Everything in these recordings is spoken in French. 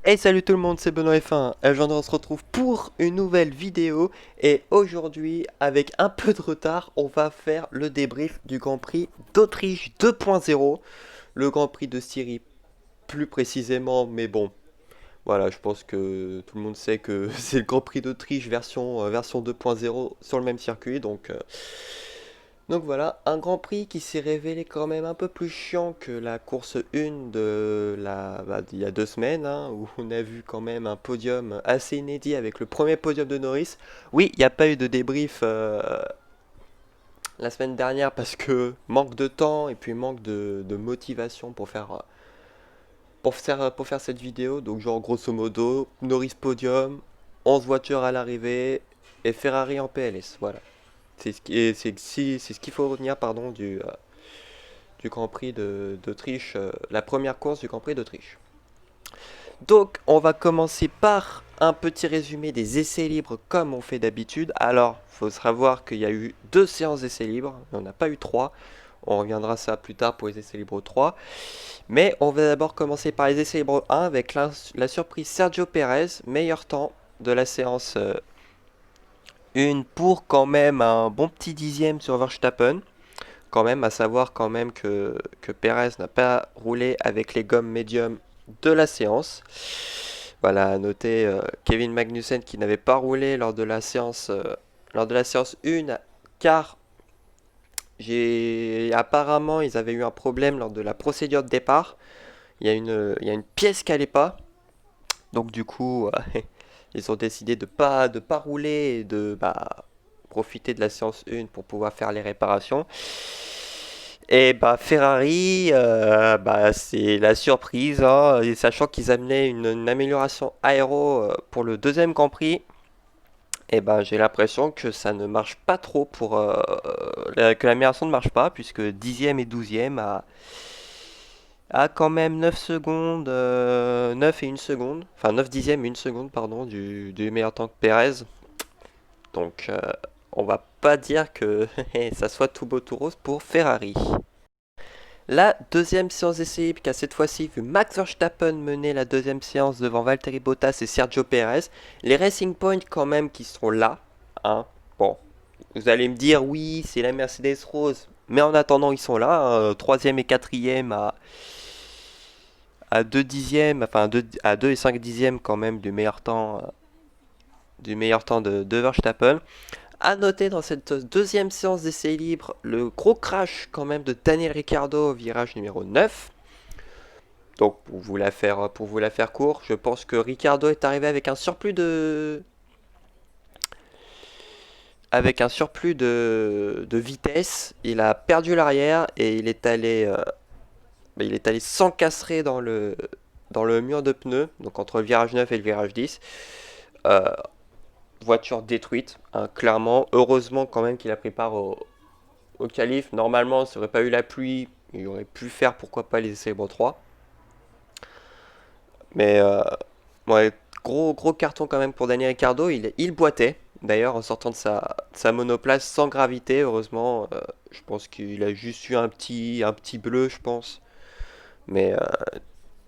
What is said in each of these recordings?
Hey, salut tout le monde, c'est Benoît F1. Aujourd'hui on se retrouve pour une nouvelle vidéo et aujourd'hui avec un peu de retard on va faire le débrief du Grand Prix d'Autriche 2.0, le Grand Prix de Styrie plus précisément, mais bon, voilà, je pense que tout le monde sait que c'est le Grand Prix d'Autriche version 2.0 sur le même circuit, donc voilà, un Grand Prix qui s'est révélé quand même un peu plus chiant que la course 1 d'il y a 2 semaines, hein, où on a vu quand même un podium assez inédit avec le premier podium de Norris. Oui, il n'y a pas eu de débrief la semaine dernière parce que manque de temps et puis manque de motivation pour faire cette vidéo. Donc genre grosso modo, Norris podium, 11 voitures à l'arrivée et Ferrari en PLS. Voilà. C'est ce qu'il faut retenir pardon, du Grand Prix d'Autriche, la première course du Grand Prix d'Autriche. Donc, on va commencer par un petit résumé des essais libres comme on fait d'habitude. Alors, il faut savoir qu'il y a eu 2 séances d'essais libres, on n'a pas eu 3. On reviendra ça plus tard pour les essais libres 3. Mais on va d'abord commencer par les essais libres 1 avec la surprise Sergio Pérez, meilleur temps de la séance 1 pour quand même un bon petit dixième sur Verstappen. Quand même, à savoir quand même que Perez n'a pas roulé avec les gommes médium de la séance. Voilà, à noter Kevin Magnussen qui n'avait pas roulé lors de la séance 1, car apparemment ils avaient eu un problème lors de la procédure de départ. Il y a une pièce qui n'allait pas, donc du coup ils ont décidé de pas rouler et de profiter de la séance 1 pour pouvoir faire les réparations. Et bah Ferrari, c'est la surprise, hein, et sachant qu'ils amenaient une amélioration aéro pour le deuxième Grand Prix, et ben j'ai l'impression que ça ne marche pas trop que l'amélioration ne marche pas, puisque dixième et douzième a quand même 9 secondes, 9 et 1 seconde, enfin 9 dixièmes et 1 seconde, pardon, du meilleur temps que Perez. Donc on va pas dire que ça soit tout beau tout rose pour Ferrari. La deuxième séance d'essai libre qui a cette fois-ci vu Max Verstappen mener la deuxième séance devant Valtteri Bottas et Sergio Perez. Les Racing Point quand même qui seront là. Hein. Bon, vous allez me dire oui, c'est la Mercedes Rose. Mais en attendant, ils sont là. Hein, troisième et quatrième à 2 dixièmes, enfin à 2 et 5 dixièmes quand même du meilleur temps de Verstappen. À noter dans cette deuxième séance d'essai libre le gros crash quand même de Daniel Ricciardo au virage numéro 9. Donc pour vous la faire court, je pense que Ricciardo est arrivé avec un surplus de vitesse. Il a perdu l'arrière et il est allé s'encastrer dans le mur de pneus, donc entre le virage 9 et le virage 10. Euh, Voiture détruite, hein, clairement. Heureusement quand même qu'il a pris part au qualif. Normalement, ça aurait pas eu la pluie, il aurait pu faire pourquoi pas les essais libres 3. Mais ouais, gros carton quand même pour Daniel Ricciardo. Il boitait d'ailleurs en sortant de sa monoplace sans gravité. Heureusement, je pense qu'il a juste eu un petit bleu, je pense. Mais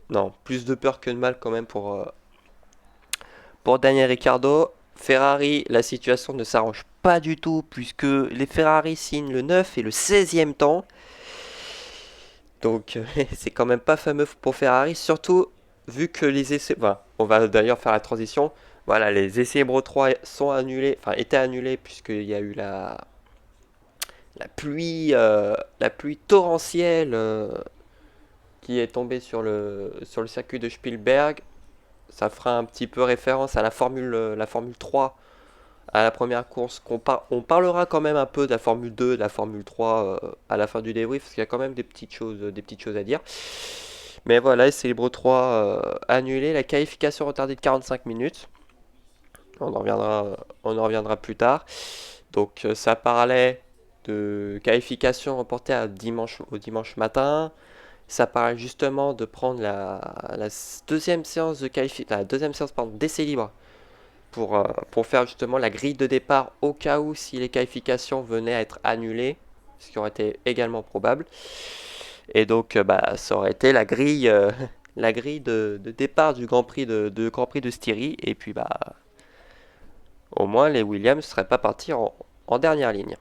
non, plus de peur que de mal quand même pour Daniel Ricciardo. Ferrari, la situation ne s'arrange pas du tout puisque les Ferrari signent le 9 et le 16e temps. Donc c'est quand même pas fameux pour Ferrari, surtout vu que les essais... Enfin, on va d'ailleurs faire la transition. Voilà, les essais Euro 3 sont annulés, enfin étaient annulés puisqu'il y a eu la pluie torrentielle qui est tombée sur le circuit de Spielberg. Ça fera un petit peu référence à la Formule 3 à la première course. On parlera quand même un peu de la Formule 2, de la Formule 3 à la fin du débrief, parce qu'il y a quand même des petites choses à dire. Mais voilà, c'est Libre 3 annulé, la qualification retardée de 45 minutes. On en reviendra plus tard. Donc ça parlait de qualification reportée au dimanche matin. Ça parlait justement de prendre la deuxième séance la deuxième séance d'essai libre pour faire justement la grille de départ au cas où si les qualifications venaient à être annulées, ce qui aurait été également probable. Et donc ça aurait été la grille de départ du Grand Prix de Styrie. Et puis bah au moins les Williams ne seraient pas partis en dernière ligne.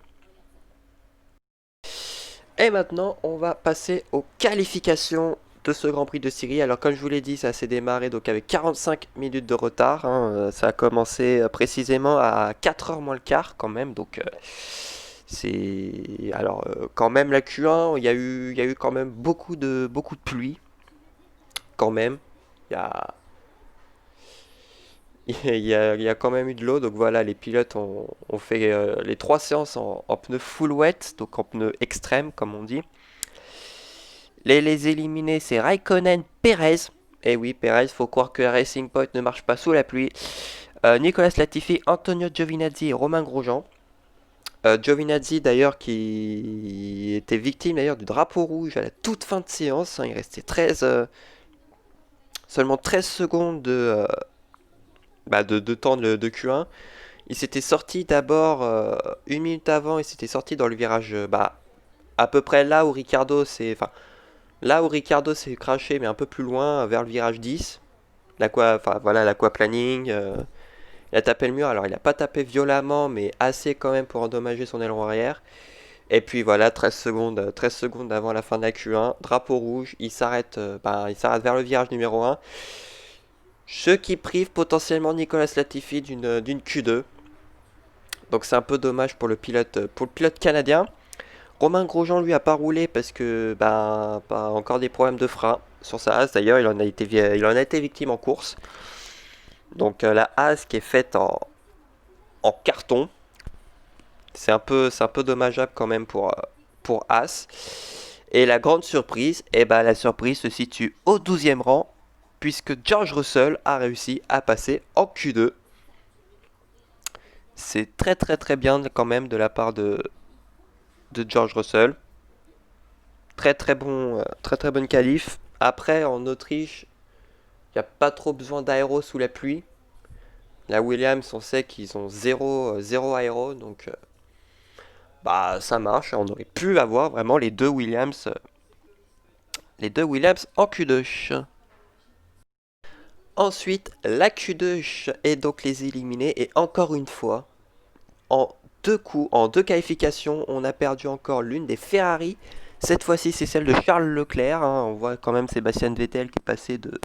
Et maintenant, on va passer aux qualifications de ce Grand Prix de Syrie. Alors comme je vous l'ai dit, ça s'est démarré donc avec 45 minutes de retard, hein. Ça a commencé précisément à 4 heures moins le quart quand même. Donc c'est alors quand même la Q1, il y a eu quand même beaucoup de pluie quand même. Il y a il y a quand même eu de l'eau, donc voilà, les pilotes ont fait les trois séances en pneus full wet, donc en pneus extrêmes comme on dit. Les éliminés, c'est Raikkonen, Perez. Et oui, Perez, faut croire que Racing Point ne marche pas sous la pluie. Nicolas Latifi, Antonio Giovinazzi et Romain Grosjean. Giovinazzi d'ailleurs qui était victime d'ailleurs du drapeau rouge à la toute fin de séance, hein. Il restait seulement 13 secondes de temps de Q1. Il s'était sorti d'abord une minute avant, il s'était sorti dans le virage à peu près là où Ricardo s'est... Enfin, là où Ricardo s'est craché, mais un peu plus loin, vers le virage 10. Enfin voilà, l'aquaplaning. Il a tapé le mur, alors il n'a pas tapé violemment, mais assez quand même pour endommager son aileron arrière. Et puis voilà, 13 secondes avant la fin de la Q1, drapeau rouge, il s'arrête vers le virage numéro 1. Ce qui prive potentiellement Nicolas Latifi d'une Q2. Donc c'est un peu dommage pour le pilote canadien. Romain Grosjean lui a pas roulé parce que pas encore des problèmes de frein sur sa Haas. D'ailleurs, il en a été victime en course. Donc la Haas qui est faite en carton, c'est un peu dommageable quand même pour Haas. Et la grande surprise, la surprise se situe au 12e rang puisque George Russell a réussi à passer en Q2. C'est très très très bien quand même de la part de George Russell. Très très bonne qualif. Après, en Autriche, il n'y a pas trop besoin d'aéro sous la pluie. La Williams, on sait qu'ils ont zéro aéro, donc ça marche. On aurait pu avoir vraiment les deux Williams en Q2. Ensuite, la Q2 est donc les éliminés et encore une fois, en deux coups, en deux qualifications, on a perdu encore l'une des Ferrari. Cette fois-ci, c'est celle de Charles Leclerc, hein. On voit quand même Sébastien Vettel qui est passé de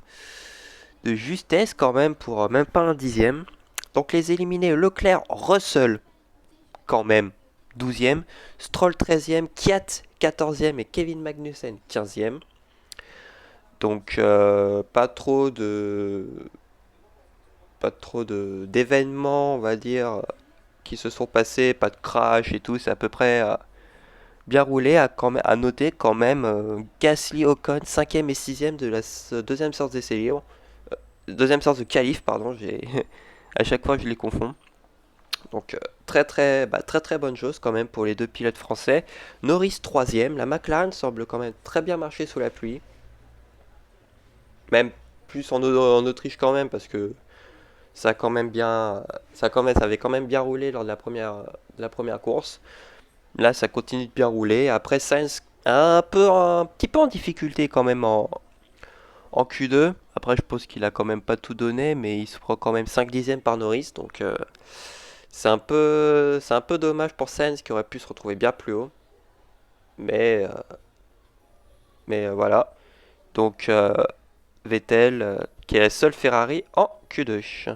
justesse quand même pour même pas un dixième. Donc les éliminés Leclerc, Russell quand même 12e, Stroll 13e, Kiat 14e et Kevin Magnussen 15e. Donc pas trop d'événements, on va dire, qui se sont passés, pas de crash et tout, c'est à peu près bien roulé, à noter quand même Gasly, Ocon 5e et 6e de la deuxième séance d'essai libre. Deuxième séance de qualif, pardon, à chaque fois je les confonds. Donc très très bonne chose quand même pour les deux pilotes français. Norris 3e, la McLaren semble quand même très bien marcher sous la pluie. Même plus en Autriche quand même parce que ça a quand même bien, ça avait quand même bien roulé lors de la première course. Là ça continue de bien rouler. Après Sainz un petit peu en difficulté quand même en Q2. Après je pense qu'il a quand même pas tout donné mais il se prend quand même 5 dixièmes par Norris donc c'est un peu dommage pour Sainz qui aurait pu se retrouver bien plus haut. Mais, voilà. Donc Vettel qui est la seule Ferrari en Q2.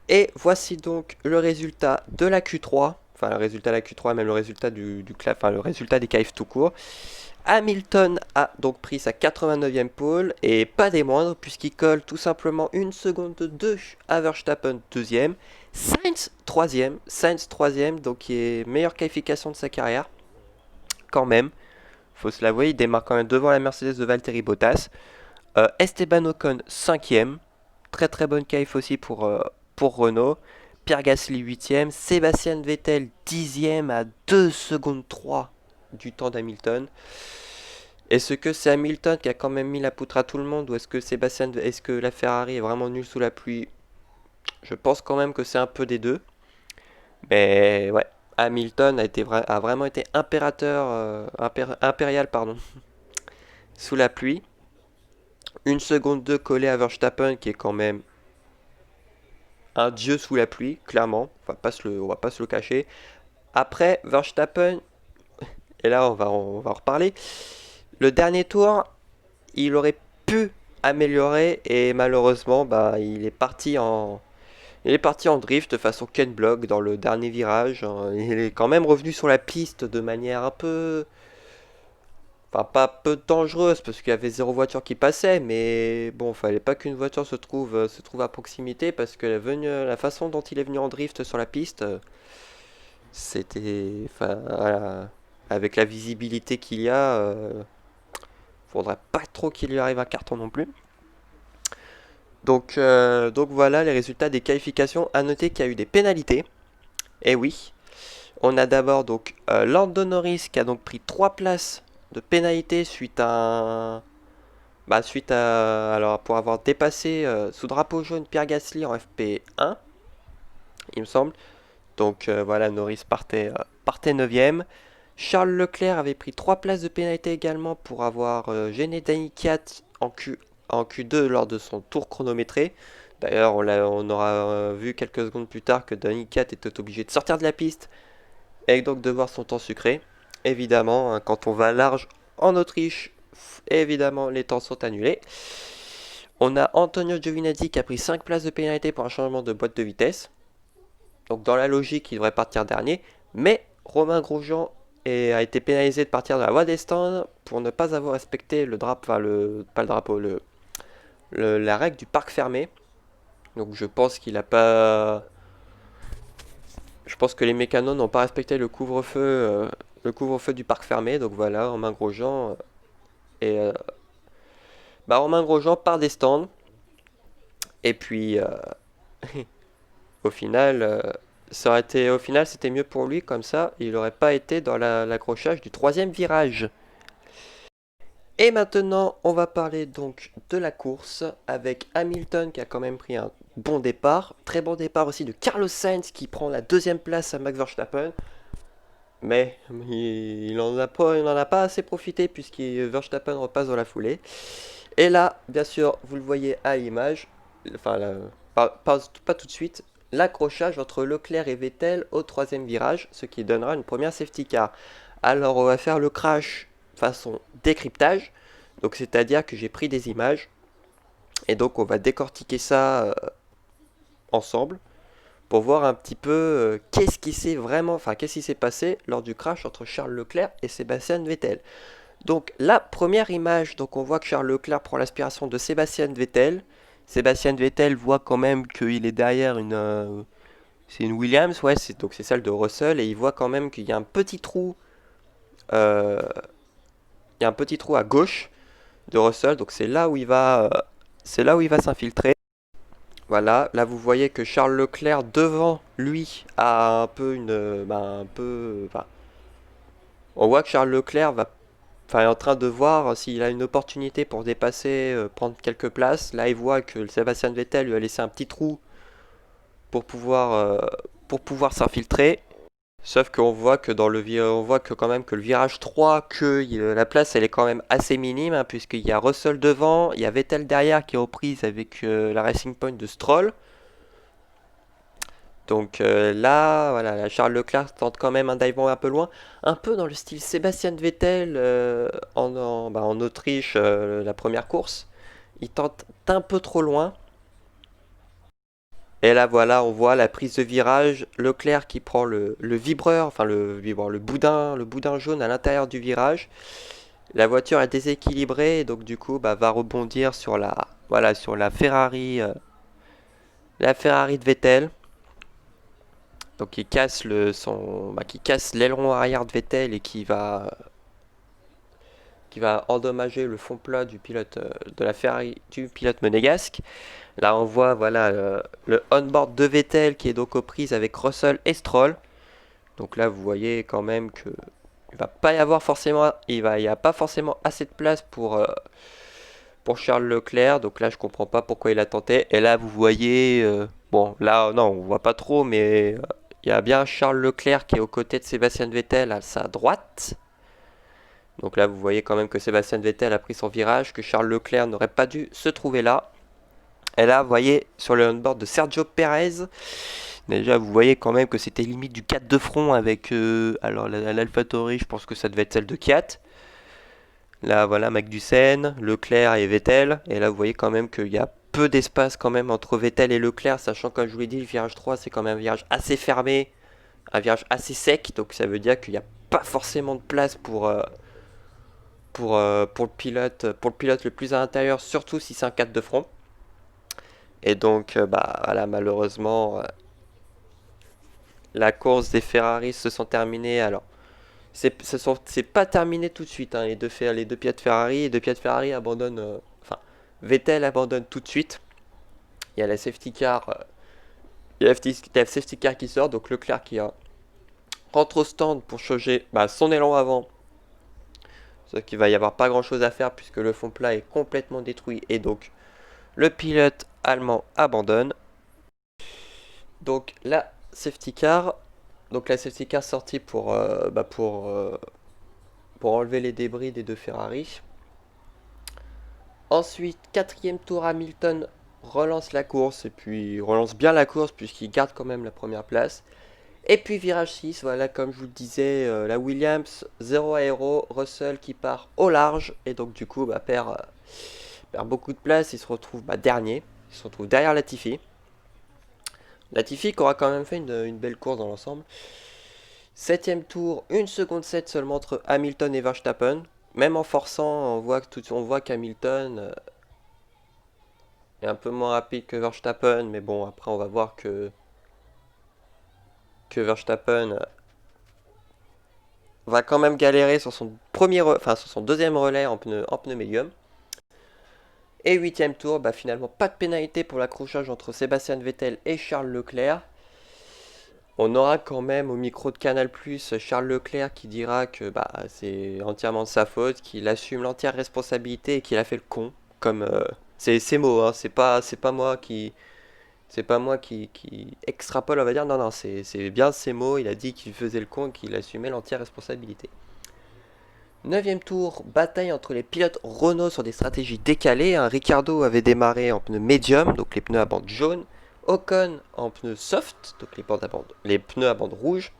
Et voici donc le résultat de la Q3. Enfin le résultat de la Q3, même le résultat enfin, le résultat des qualifs tout court. Hamilton a donc pris sa 89e pole et pas des moindres puisqu'il colle tout simplement une seconde de 2 à Verstappen 2e. Sainz 3e, donc qui est meilleure qualification de sa carrière. Quand même, faut se l'avouer, il démarre quand même devant la Mercedes de Valtteri Bottas. Esteban Ocon 5e, très très bonne qualif aussi pour Renault. Pierre Gasly 8e, Sébastien Vettel 10e à 2 secondes 3 du temps d'Hamilton. Est-ce que c'est Hamilton qui a quand même mis la poutre à tout le monde ou est-ce que la Ferrari est vraiment nulle sous la pluie? Je pense quand même que c'est un peu des deux. Mais ouais, Hamilton a vraiment été impérial pardon, sous la pluie. Une seconde 2 collée à Verstappen qui est quand même un dieu sous la pluie, clairement. On va pas se le cacher. Après, Verstappen, et là on va en reparler. Le dernier tour, il aurait pu améliorer et malheureusement, bah, il est parti en drift façon Ken Block dans le dernier virage. Il est quand même revenu sur la piste de manière un peu, enfin pas peu dangereuse parce qu'il y avait zéro voiture qui passait, mais bon, fallait pas qu'une voiture se trouve à proximité parce que la façon dont il est venu en drift sur la piste, c'était, enfin, voilà, avec la visibilité qu'il y a, faudrait pas trop qu'il lui arrive un carton non plus. Donc voilà les résultats des qualifications. À noter qu'il y a eu des pénalités. Et oui, on a d'abord donc Lando Norris qui a donc pris 3 places de pénalité suite à alors pour avoir dépassé sous drapeau jaune Pierre Gasly en FP1, il me semble. Donc voilà, Norris partait 9ème. Charles Leclerc avait pris 3 places de pénalité également pour avoir gêné Danny Kiat en Q2 lors de son tour chronométré. D'ailleurs, on aura vu quelques secondes plus tard que Danny Kiat était obligé de sortir de la piste et donc de voir son temps sucré. Évidemment, hein, quand on va large en Autriche, évidemment, les temps sont annulés. On a Antonio Giovinazzi qui a pris 5 places de pénalité pour un changement de boîte de vitesse. Donc dans la logique, il devrait partir dernier. Mais Romain Grosjean a été pénalisé de partir de la voie des stands pour ne pas avoir respecté le drapeau, enfin pas le drapeau, la règle du parc fermé. Donc je pense qu'il a pas, je pense que les mécanos n'ont pas respecté le couvre-feu du parc fermé. Donc voilà, Romain Grosjean et Romain Grosjean part des stands et puis au final, au final, c'était mieux pour lui comme ça. Il n'aurait pas été dans l'accrochage du troisième virage. Et maintenant, on va parler donc de la course avec Hamilton qui a quand même pris un bon départ. Très bon départ aussi de Carlos Sainz qui prend la deuxième place à Max Verstappen. Mais il en a pas assez profité puisque Verstappen repasse dans la foulée. Et là, bien sûr, vous le voyez à l'image, enfin, pas tout de suite, l'accrochage entre Leclerc et Vettel au troisième virage, ce qui donnera une première safety car. Alors, on va faire le crash façon décryptage, donc c'est-à-dire que j'ai pris des images et donc on va décortiquer ça ensemble pour voir un petit peu qu'est-ce qui s'est passé lors du crash entre Charles Leclerc et Sébastien Vettel. Donc la première image, donc on voit que Charles Leclerc prend l'aspiration de Sébastien Vettel. Sébastien Vettel voit quand même qu'il est derrière c'est une Williams, ouais, donc c'est celle de Russell et il voit quand même qu'il y a un petit trou, euh, il y a un petit trou à gauche de Russell, donc c'est là où il va s'infiltrer. Voilà, là vous voyez que Charles Leclerc devant lui a un peu on voit que Charles Leclerc est en train de voir s'il a une opportunité pour dépasser, prendre quelques places. Là, il voit que Sébastien Vettel lui a laissé un petit trou pour pouvoir s'infiltrer. Sauf qu'on voit que on voit que quand même que le virage 3, la place elle est quand même assez minime, hein, puisqu'il y a Russell devant, il y a Vettel derrière qui est aux prises avec la Racing Point de Stroll. Donc là, voilà, Charles Leclerc tente quand même un diving un peu loin, un peu dans le style Sébastien Vettel en Autriche, la première course. Il tente un peu trop loin. Et là, voilà, on voit la prise de virage. Leclerc qui prend le vibreur, enfin le boudin jaune à l'intérieur du virage. La voiture est déséquilibrée, et donc du coup, va rebondir sur sur la Ferrari de Vettel. Donc qui casse l'aileron arrière de Vettel et qui va endommager le fond plat du pilote de la Ferrari du pilote monégasque. Là on voit voilà le on-board de Vettel qui est donc aux prises avec Russell et Stroll. Donc là vous voyez quand même que il y a pas forcément assez de place pour Charles Leclerc. Donc là je comprends pas pourquoi il a tenté. Et là vous voyez bon là non on voit pas trop mais il y a bien Charles Leclerc qui est aux côtés de Sébastien Vettel à sa droite. Donc là, vous voyez quand même que Sébastien Vettel a pris son virage, que Charles Leclerc n'aurait pas dû se trouver là. Et là, vous voyez sur le onboard de Sergio Perez, déjà vous voyez quand même que c'était limite du 4 de front avec alors l'AlphaTauri, je pense que ça devait être celle de Kiat. Là, voilà, Magnussen, Leclerc et Vettel. Et là, vous voyez quand même qu'il y a peu d'espace quand même entre Vettel et Leclerc, sachant que, comme je vous l'ai dit, le virage 3, c'est quand même un virage assez fermé, un virage assez sec. Donc ça veut dire qu'il n'y a pas forcément de place pour le pilote le plus à l'intérieur, surtout si c'est un 4 de front. Et donc, bah, voilà, malheureusement, la course des Ferrari se sont terminées. Alors, c'est pas terminé tout de suite, hein, les deux pilotes Ferrari. Les deux pilotes Ferrari abandonnent. Enfin, Vettel abandonne tout de suite. Il y a la safety car. Il y a la safety car qui sort. Donc Leclerc qui rentre au stand pour changer bah, son élan avant. Sauf qu'il va y avoir pas grand chose à faire puisque le fond plat est complètement détruit. Et donc, le pilote allemand abandonne. Donc, la safety car. Donc, la safety car sortie pour enlever les débris des deux Ferrari. Ensuite, quatrième tour, Hamilton relance la course et puis relance bien la course puisqu'il garde quand même la première place. Et puis virage 6, voilà, comme je vous le disais, la Williams, 0 aéro, Russell qui part au large et donc du coup perd beaucoup de place, il se retrouve dernier, il se retrouve derrière Latifi. Latifi qui aura quand même fait une belle course dans l'ensemble. Septième tour, 1 seconde 7 seulement entre Hamilton et Verstappen. Même en forçant, on voit qu'Hamilton est un peu moins rapide que Verstappen, mais bon, après on va voir que Verstappen va quand même galérer sur son sur son deuxième relais en pneu médium. Et huitième tour, finalement pas de pénalité pour l'accrochage entre Sébastien Vettel et Charles Leclerc. On aura quand même au micro de Canal+, Charles Leclerc qui dira que c'est entièrement de sa faute, qu'il assume l'entière responsabilité et qu'il a fait le con. Comme c'est ses mots, hein, c'est pas moi qui extrapole, on va dire. Non, non, c'est bien ses mots. Il a dit qu'il faisait le con et qu'il assumait l'entière responsabilité. Neuvième tour, bataille entre les pilotes Renault sur des stratégies décalées. Ricciardo avait démarré en pneus médium, donc les pneus à bande jaune. Ocon en pneus soft, donc les pneus à bande rouge.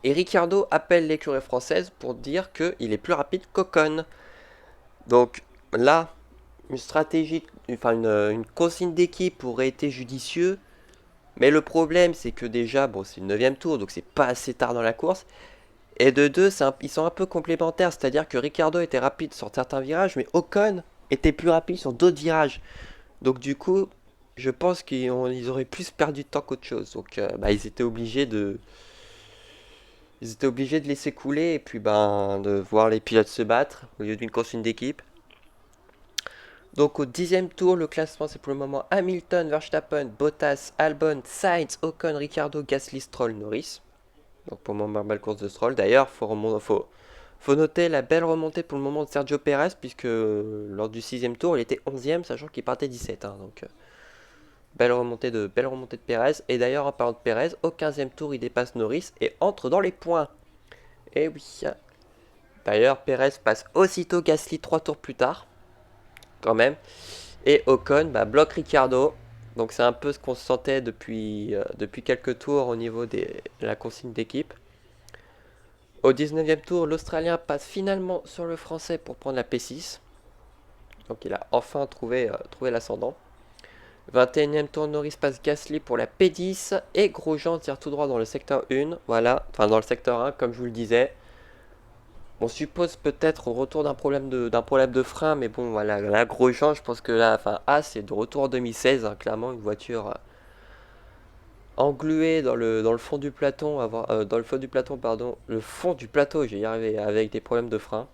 Et Ricciardo appelle l'écurie française pour dire qu'il est plus rapide qu'Ocon. Donc là, une consigne d'équipe aurait été judicieux. Mais le problème, c'est que déjà, bon, c'est le 9ème tour, donc c'est pas assez tard dans la course. Et de deux, ils sont un peu complémentaires, c'est-à-dire que Ricciardo était rapide sur certains virages, mais Ocon était plus rapide sur d'autres virages. Donc du coup, je pense qu'ils auraient plus perdu de temps qu'autre chose. Donc ils étaient obligés de laisser couler et puis de voir les pilotes se battre au lieu d'une consigne d'équipe. Donc au 10ème tour, le classement c'est pour le moment Hamilton, Verstappen, Bottas, Albon, Sainz, Ocon, Ricciardo, Gasly, Stroll, Norris. Donc pour le moment, belle course de Stroll. D'ailleurs, faut noter la belle remontée pour le moment de Sergio Perez, puisque lors du 6ème tour, il était 11ème, sachant qu'il partait 17. Donc belle remontée de Perez. Et d'ailleurs, en parlant de Perez, au 15ème tour, il dépasse Norris et entre dans les points. Et oui. D'ailleurs, Perez passe aussitôt Gasly 3 tours plus tard, quand même. Et Ocon bloque Ricciardo. Donc c'est un peu ce qu'on se sentait depuis quelques tours au niveau de la consigne d'équipe. Au 19ème tour, l'Australien passe finalement sur le Français pour prendre la P6. Donc il a enfin trouvé l'ascendant. 21ème tour, Norris passe Gasly pour la P10. Et Grosjean tire tout droit dans le secteur 1. Voilà, enfin dans le secteur 1, comme je vous le disais. On suppose peut-être au retour d'un problème de frein, mais bon, voilà, là, Grosjean, je pense que là, c'est de retour en 2016, hein, clairement, une voiture engluée dans le fond du plateau, le fond du plateau, j'ai y arrivé, avec des problèmes de frein.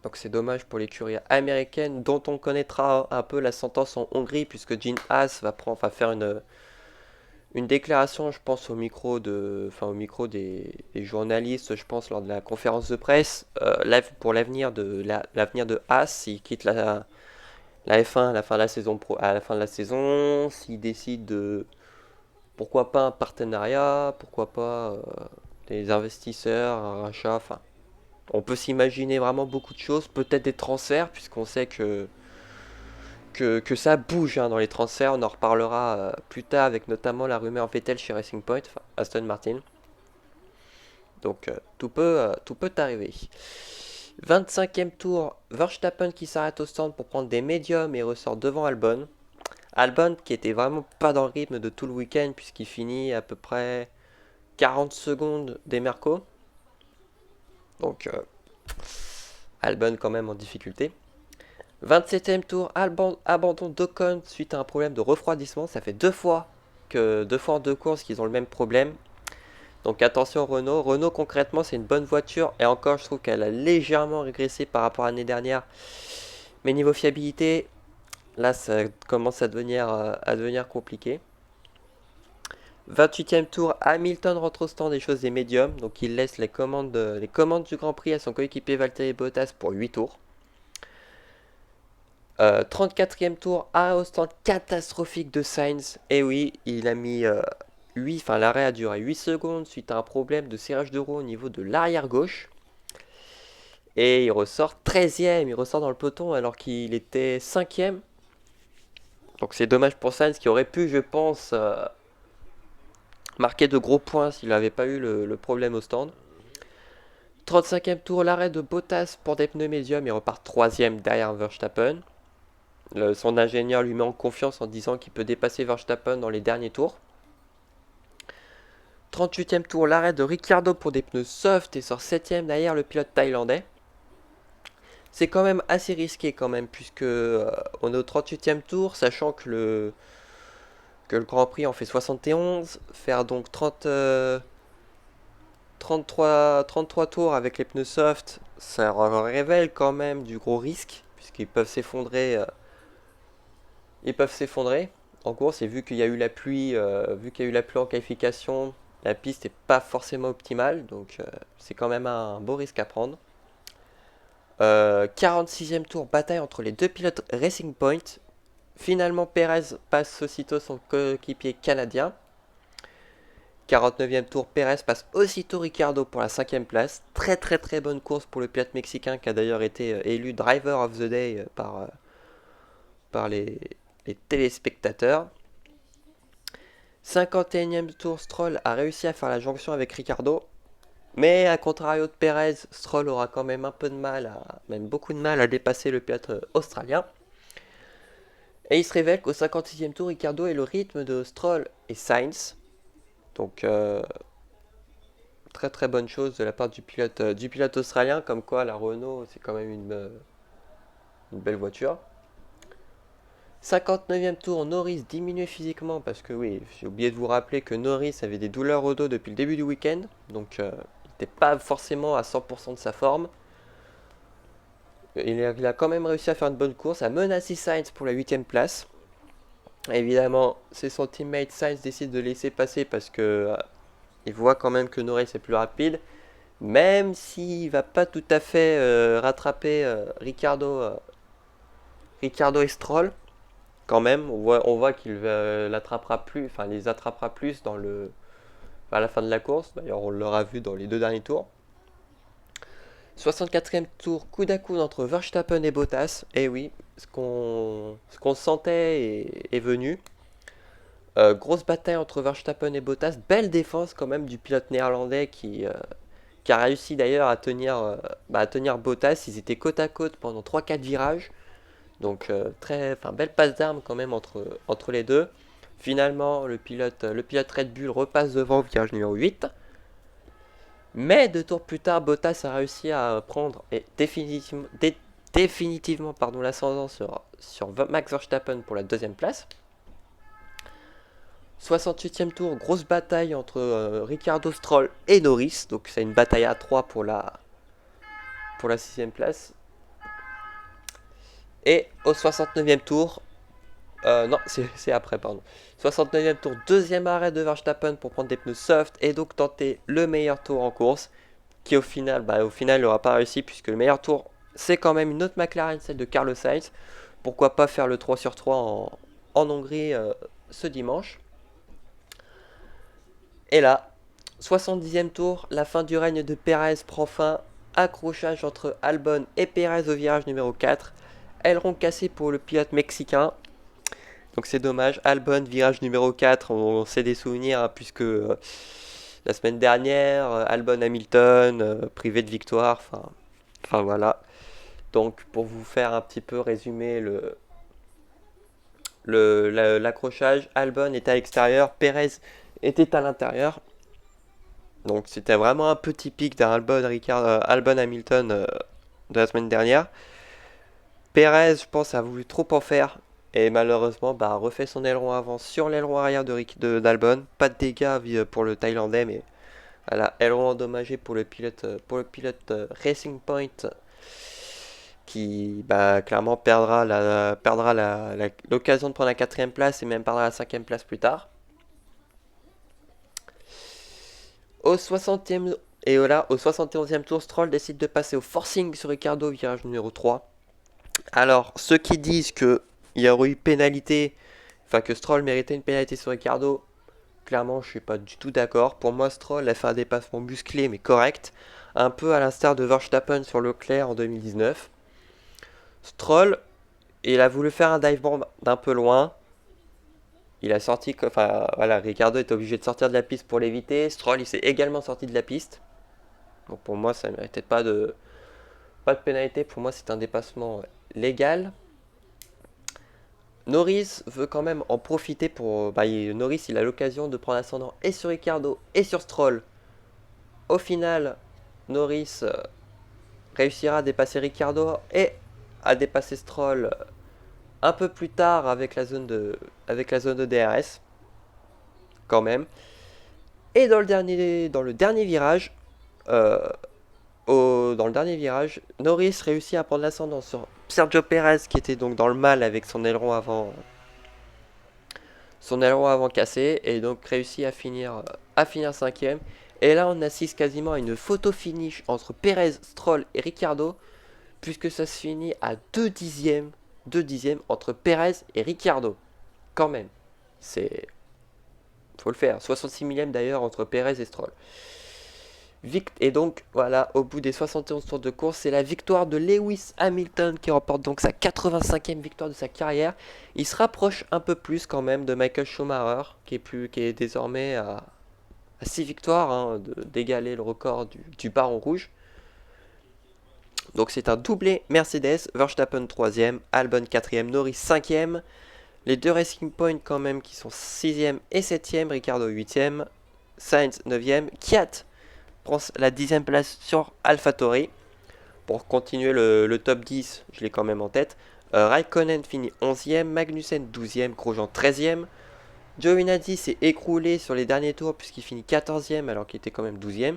Donc c'est dommage pour l'écurie américaine, dont on connaîtra un peu la sentence en Hongrie, puisque Gene Haas va faire une déclaration, je pense, au micro des journalistes, je pense, lors de la conférence de presse, pour l'avenir de Haas, s'il quitte la F1 à la fin de la saison, s'il décide de, pourquoi pas un partenariat, pourquoi pas des investisseurs, un rachat, enfin, On peut s'imaginer vraiment beaucoup de choses, peut-être des transferts, puisqu'on sait que ça bouge hein, dans les transferts. On en reparlera plus tard avec notamment la rumeur Vettel chez Racing Point, enfin Aston Martin. Donc tout peut arriver. 25e tour, Verstappen qui s'arrête au stand pour prendre des médiums et ressort devant Albon. Albon qui était vraiment pas dans le rythme de tout le week-end puisqu'il finit à peu près 40 secondes des Mercos. Donc Albon quand même en difficulté. 27e tour, abandon d'Ocon suite à un problème de refroidissement. Ça fait deux fois en deux courses qu'ils ont le même problème. Donc attention Renault. Renault concrètement c'est une bonne voiture. Et encore je trouve qu'elle a légèrement régressé par rapport à l'année dernière. Mais niveau fiabilité, là ça commence à devenir compliqué. 28e tour, Hamilton rentre au stand des choses des médiums. Donc il laisse les commandes du Grand Prix à son coéquipier Valtteri Bottas pour 8 tours. 34e tour, arrêt au stand catastrophique de Sainz. Et oui, il a mis l'arrêt a duré 8 secondes suite à un problème de serrage de roue au niveau de l'arrière gauche. Et il ressort 13e, il ressort dans le peloton alors qu'il était 5e. Donc c'est dommage pour Sainz qui aurait pu, je pense, marquer de gros points s'il n'avait pas eu le problème au stand. 35e tour, l'arrêt de Bottas pour des pneus médiums, il repart 3e derrière Verstappen. Son ingénieur lui met en confiance en disant qu'il peut dépasser Verstappen dans les derniers tours. 38e tour, l'arrêt de Ricciardo pour des pneus soft et sort 7e derrière le pilote thaïlandais. C'est quand même assez risqué quand même puisque on est au 38e tour, sachant que le Grand Prix en fait 71, faire donc 33 tours avec les pneus soft, ça révèle quand même du gros risque puisqu'ils peuvent s'effondrer. Ils peuvent s'effondrer en course et vu qu'il y a eu la pluie, en qualification, la piste n'est pas forcément optimale, donc c'est quand même un beau risque à prendre. 46e tour, bataille entre les deux pilotes Racing Point. Finalement, Perez passe aussitôt son coéquipier canadien. 49e tour, Perez passe aussitôt Ricciardo pour la 5e place. Très très très bonne course pour le pilote mexicain qui a d'ailleurs été élu Driver of the Day par les téléspectateurs. 51e tour, Stroll a réussi à faire la jonction avec Ricciardo. Mais à contrario de Perez, Stroll aura quand même un peu de mal, même beaucoup de mal à dépasser le pilote australien. Et il se révèle qu'au 56e tour, Ricciardo est le rythme de Stroll et Sainz. Donc très très bonne chose de la part du pilote australien, comme quoi la Renault c'est quand même une belle voiture. 59e tour, Norris diminué physiquement parce que oui, j'ai oublié de vous rappeler que Norris avait des douleurs au dos depuis le début du week-end, donc il n'était pas forcément à 100% de sa forme. Il a quand même réussi à faire une bonne course, à menacer Sainz pour la 8ème place. Évidemment, c'est son teammate Sainz décide de laisser passer parce que il voit quand même que Norris est plus rapide, même s'il va pas tout à fait rattraper Ricciardo et Stroll. Quand même, on voit qu'il l'attrapera plus, enfin les attrapera plus à la fin de la course. D'ailleurs, on l'aura vu dans les deux derniers tours. 64e tour, coude à coude entre Verstappen et Bottas. Et oui, ce qu'on sentait est venu. Grosse bataille entre Verstappen et Bottas. Belle défense quand même du pilote néerlandais qui a réussi d'ailleurs à tenir Bottas. Ils étaient côte à côte pendant 3-4 virages. Donc belle passe d'armes quand même entre les deux. Finalement, le pilote Red Bull repasse devant au virage numéro 8. Mais 2 tours plus tard, Bottas a réussi à prendre définitivement l'ascendant sur Max Verstappen pour la 2ème place. 68e tour, grosse bataille entre Ricciardo, Stroll et Norris. Donc c'est une bataille à 3 pour la 6ème place. Et au 69e tour, non, c'est après, pardon. 69e tour, deuxième arrêt de Verstappen pour prendre des pneus soft et donc tenter le meilleur tour en course, qui au final n'aura pas réussi puisque le meilleur tour, c'est quand même une autre McLaren, celle de Carlos Sainz. Pourquoi pas faire le 3 sur 3 en Hongrie ce dimanche. Et là, 70e tour, la fin du règne de Perez prend fin accrochage entre Albon et Perez au virage numéro 4. Aileron cassé pour le pilote mexicain. Donc c'est dommage. Albon, virage numéro 4, on sait des souvenirs, hein, puisque la semaine dernière, Albon Hamilton, privé de victoire. Enfin voilà. Donc pour vous faire un petit peu résumer l'accrochage, Albon était à l'extérieur, Perez était à l'intérieur. Donc c'était vraiment un peu typique d'un Albon Hamilton de la semaine dernière. Perez, je pense, a voulu trop en faire. Et malheureusement, bah, refait son aileron avant sur l'aileron arrière d'Albon. Pas de dégâts pour le Thaïlandais, mais voilà, aileron endommagé pour le pilote Racing Point, qui bah, clairement perdra l'occasion de prendre la quatrième place et même perdra la cinquième place plus tard. Au 60e et voilà, au 71e tour, Stroll décide de passer au forcing sur Ricardo, virage numéro 3. Alors, ceux qui disent qu'il y aurait eu pénalité, enfin que Stroll méritait une pénalité sur Ricardo, clairement je suis pas du tout d'accord. Pour moi, Stroll a fait un dépassement musclé mais correct, un peu à l'instar de Verstappen sur Leclerc en 2019. Stroll, il a voulu faire un dive bomb d'un peu loin. Il a sorti, enfin voilà, Ricardo est obligé de sortir de la piste pour l'éviter. Stroll, il s'est également sorti de la piste. Donc pour moi, ça ne méritait pas de pénalité. Pour moi, c'est un dépassement légal. Norris veut quand même en profiter pour. Norris, il a l'occasion de prendre ascendant et sur Ricardo et sur Stroll. Au final, Norris réussira à dépasser Ricardo et à dépasser Stroll un peu plus tard avec la zone de DRS, quand même. Et dans le dernier virage, euh, Norris réussit à prendre l'ascendant sur Sergio Perez, qui était donc dans le mal avec son aileron avant cassé, et donc réussit à finir cinquième. Et là, on assiste quasiment à une photo finish entre Perez, Stroll et Ricardo, puisque ça se finit à 2 dixièmes entre Perez et Ricardo. Quand même, c'est faut le faire. 66 millième d'ailleurs entre Perez et Stroll. Et donc voilà, au bout des 71 tours de course, c'est la victoire de Lewis Hamilton qui remporte donc sa 85e victoire de sa carrière. Il se rapproche un peu plus quand même de Michael Schumacher, qui est désormais à 6 victoires, hein, d'égaler le record du Baron Rouge. Donc c'est un doublé Mercedes, Verstappen 3ème, Albon 4ème, Norris 5ème. Les deux Racing Point quand même qui sont 6ème et 7ème, Ricardo 8ème, Sainz 9ème, Kvyat prend la 10ème place sur AlphaTauri. Pour continuer le top 10, je l'ai quand même en tête. Raikkonen finit 11ème, Magnussen 12ème, Grosjean 13ème. Giovinazzi s'est écroulé sur les derniers tours puisqu'il finit 14ème alors qu'il était quand même 12ème.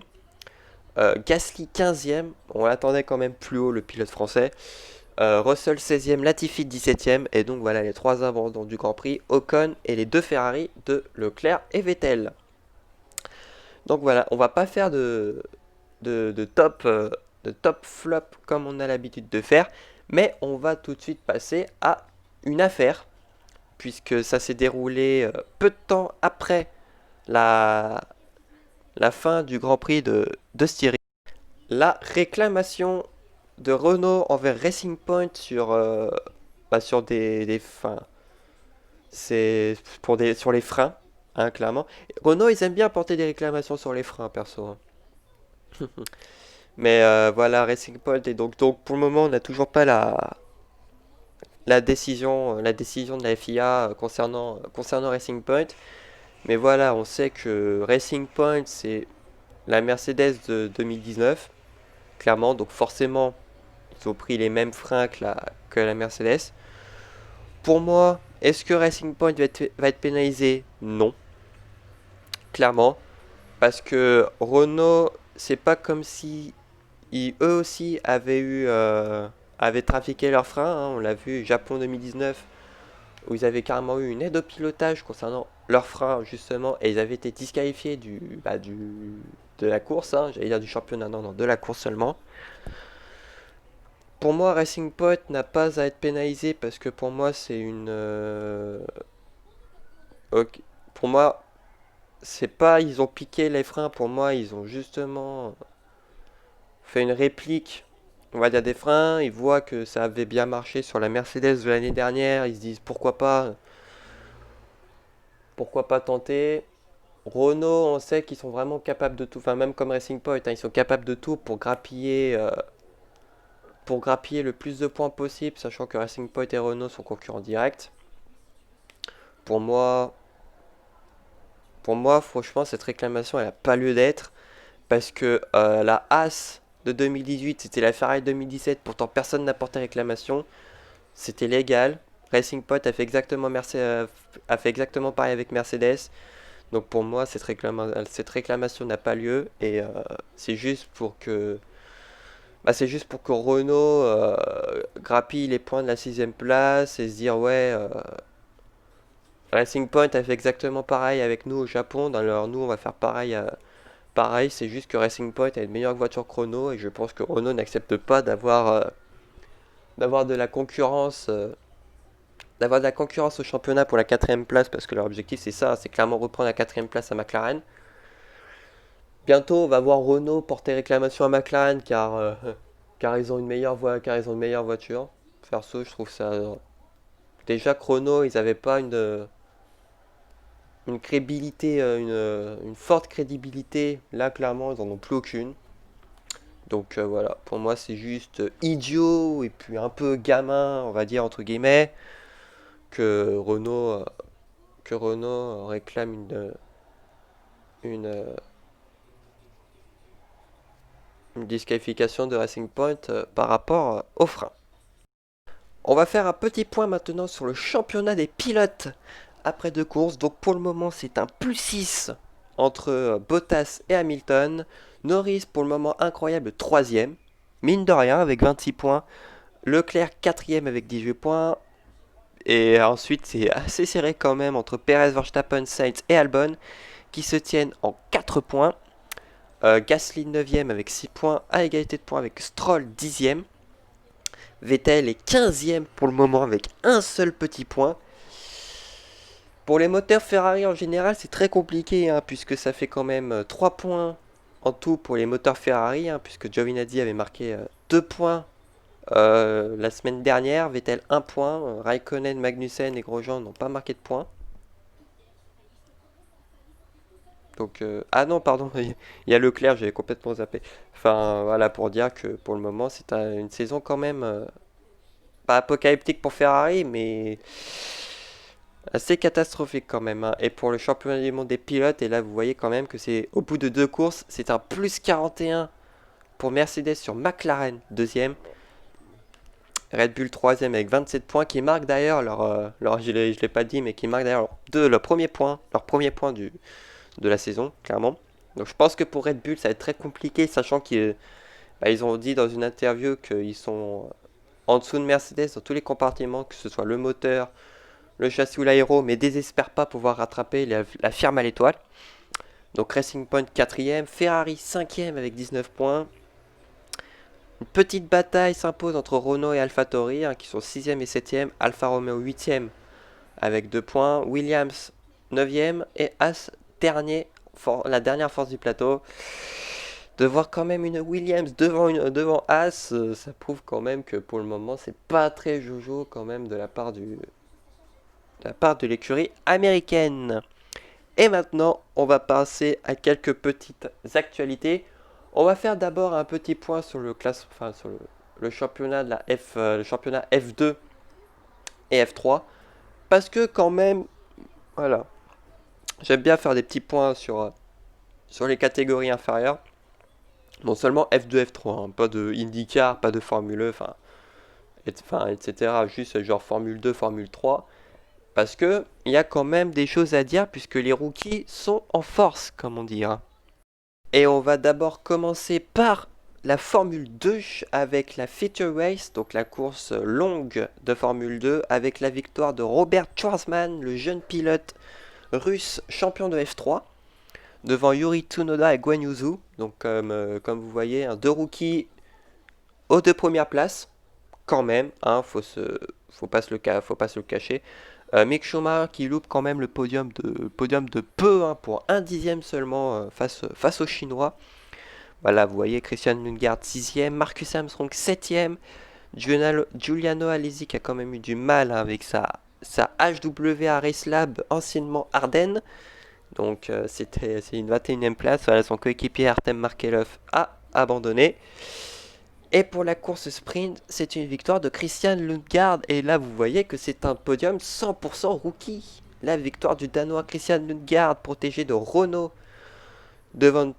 Gasly 15ème, on l'attendait quand même plus haut le pilote français. Russell 16ème, Latifi 17ème. Et donc voilà les trois abandons du Grand Prix, Ocon et les deux Ferrari de Leclerc et Vettel. Donc voilà, on va pas faire de top flop comme on a l'habitude de faire, mais on va tout de suite passer à une affaire, puisque ça s'est déroulé peu de temps après la, la fin du Grand Prix de Styrie. La réclamation de Renault envers Racing Point sur sur les freins, hein, clairement. Renault, ils aiment bien porter des réclamations sur les freins, perso, hein. Mais voilà, Racing Point, et donc pour le moment, on n'a toujours pas la décision de la FIA concernant Racing Point. Mais voilà, on sait que Racing Point, c'est la Mercedes de 2019, clairement. Donc forcément, ils ont pris les mêmes freins que la Mercedes. Pour moi, est-ce que Racing Point va être pénalisé? Non, clairement. Parce que Renault, c'est pas comme si eux aussi avaient trafiqué leurs freins, hein. On l'a vu Japon 2019 où ils avaient carrément eu une aide au pilotage concernant leurs freins justement, et ils avaient été disqualifiés de la course, hein. J'allais dire du championnat, non, non, de la course seulement. Pour moi, Racing Point n'a pas à être pénalisé parce que pour moi c'est ok. Pour moi, c'est pas ils ont piqué les freins, pour moi ils ont justement fait une réplique, on va dire des freins, ils voient que ça avait bien marché sur la Mercedes de l'année dernière, ils se disent pourquoi pas tenter. Renault, on sait qu'ils sont vraiment capables de tout, enfin même comme Racing Point, hein, ils sont capables de tout pour grappiller le plus de points possible, sachant que Racing Point et Renault sont concurrents directs. Pour moi, pour moi, franchement, cette réclamation, elle n'a pas lieu d'être, parce que la Haas de 2018, c'était la Ferrari 2017, pourtant personne n'a porté réclamation, c'était légal. Racing Point a fait exactement pareil avec Mercedes. Donc pour moi, cette réclamation n'a pas lieu et c'est juste pour que, c'est juste pour que Renault grappille les points de la sixième place et se dire ouais, Racing Point a fait exactement pareil avec nous au Japon. Alors nous, on va faire pareil. Pareil, c'est juste que Racing Point a une meilleure voiture chrono et je pense que Renault n'accepte pas d'avoir de la concurrence. D'avoir de la concurrence au championnat pour la quatrième place parce que leur objectif c'est ça, c'est clairement reprendre la quatrième place à McLaren. Bientôt, on va voir Renault porter réclamation à McLaren car ils ont une car ils ont une meilleure voiture. Perso, je trouve ça. Déjà que Renault, ils n'avaient pas une crédibilité, une forte crédibilité. Là, clairement, ils en ont plus aucune. Donc voilà, pour moi, c'est juste idiot et puis un peu gamin, on va dire entre guillemets, que Renault, que Renault réclame une, une disqualification de Racing Point par rapport aux freins. On va faire un petit point maintenant sur le championnat des pilotes après deux courses. Donc pour le moment, c'est un +6 entre Bottas et Hamilton. Norris pour le moment incroyable troisième, mine de rien avec 26 points. Leclerc quatrième avec 18 points. Et ensuite c'est assez serré quand même entre Perez, Verstappen, Sainz et Albon qui se tiennent en 4 points. Gasly 9ème avec 6 points, à égalité de points avec Stroll 10ème. Vettel est 15ème pour le moment avec un seul petit point. Pour les moteurs Ferrari en général, c'est très compliqué hein, puisque ça fait quand même 3 points en tout pour les moteurs Ferrari, hein, puisque Giovinazzi avait marqué 2 points la semaine dernière, Vettel 1 point, Raikkonen, Magnussen et Grosjean n'ont pas marqué de points. Donc, ah non, pardon, il y a Leclerc, j'avais complètement zappé. Enfin, voilà, pour dire que pour le moment, c'est une saison quand même pas apocalyptique pour Ferrari, mais assez catastrophique quand même, hein. Et pour le championnat du monde des pilotes, et là, vous voyez quand même que c'est au bout de deux courses, c'est un +41 pour Mercedes sur McLaren, deuxième. Red Bull troisième avec 27 points, qui marque d'ailleurs je l'ai pas dit, mais qui marque d'ailleurs leur premier point de la saison, clairement. Donc je pense que pour Red Bull, ça va être très compliqué, sachant qu'ils ils ont dit dans une interview qu'ils sont en dessous de Mercedes dans tous les compartiments, que ce soit le moteur, le châssis ou l'aéro, mais désespèrent pas pouvoir rattraper la firme à l'étoile. Donc Racing Point 4ème, Ferrari 5ème avec 19 points. Une petite bataille s'impose entre Renault et AlphaTauri, hein, qui sont 6ème et 7ème, Alfa Romeo 8ème avec 2 points, Williams 9ème et As dernier, la dernière force du plateau. De voir quand même une Williams devant As, ça prouve quand même que pour le moment c'est pas très jojo quand même de la part de l'écurie américaine. Et maintenant, on va passer à quelques petites actualités. On va faire d'abord un petit point sur sur le championnat de le championnat F2 et F3, parce que quand même, voilà, j'aime bien faire des petits points sur les catégories inférieures. Non seulement F2, F3, hein, pas de IndyCar, pas de Formule E, etc. Juste genre Formule 2, Formule 3. Parce que il y a quand même des choses à dire puisque les rookies sont en force, comme on dit, hein. Et on va d'abord commencer par la Formule 2 avec la Feature Race, donc la course longue de Formule 2, avec la victoire de Robert Schwarzman, le jeune pilote russe champion de F3, devant Yuri Tsunoda et Guan Yuzu. Donc comme vous voyez, hein, deux rookies aux deux premières places, quand même, hein, faut pas se le cacher. Mick Schumacher qui loupe quand même le podium de peu, hein, pour un dixième seulement face aux Chinois. Voilà, vous voyez, Christian Lundgaard 6e, Marcus Armstrong 7e, Giuliano Alesi qui a quand même eu du mal, hein, avec sa HWA Race Lab, anciennement Ardennes. Donc c'est une 21e place. Voilà, son coéquipier Artem Markelov a abandonné. Et pour la course sprint, c'est une victoire de Christian Lundgaard. Et là, vous voyez que c'est un podium 100% rookie. La victoire du Danois Christian Lundgaard, protégé de Renault, devant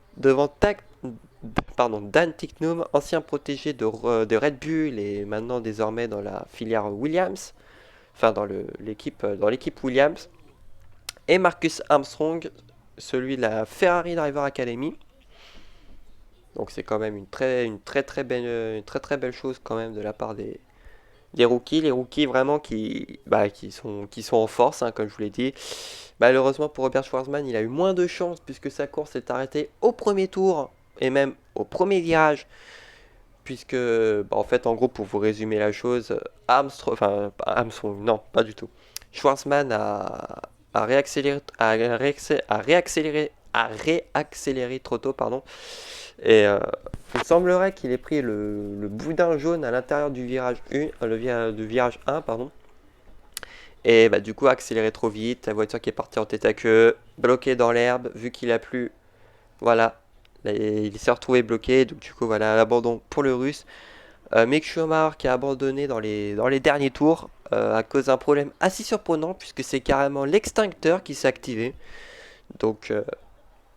Dan Ticknum, ancien protégé de Red Bull et maintenant désormais dans la filière Williams, enfin dans l'équipe Williams. Et Marcus Armstrong, celui de la Ferrari Driver Academy. Donc c'est quand même une très très belle chose quand même de la part des rookies. Les rookies vraiment qui sont en force, hein, comme je vous l'ai dit. Malheureusement pour Robert Schwarzman, il a eu moins de chance puisque sa course s'est arrêtée au premier tour et même au premier virage. Puisque, en fait, en gros, pour vous résumer la chose, Armstrong, non, pas du tout. Schwarzman a réaccéléré trop tôt, pardon. Et il semblerait qu'il ait pris le boudin jaune à l'intérieur du virage 1, du virage 1, pardon. Et du coup, accéléré trop vite, la voiture qui est partie en tête à queue, bloquée dans l'herbe, vu qu'il a plu, voilà. Il s'est retrouvé bloqué, donc du coup, voilà, l'abandon pour le russe. Mick Schumacher qui a abandonné dans les derniers tours à cause d'un problème assez surprenant, puisque c'est carrément l'extincteur qui s'est activé. Donc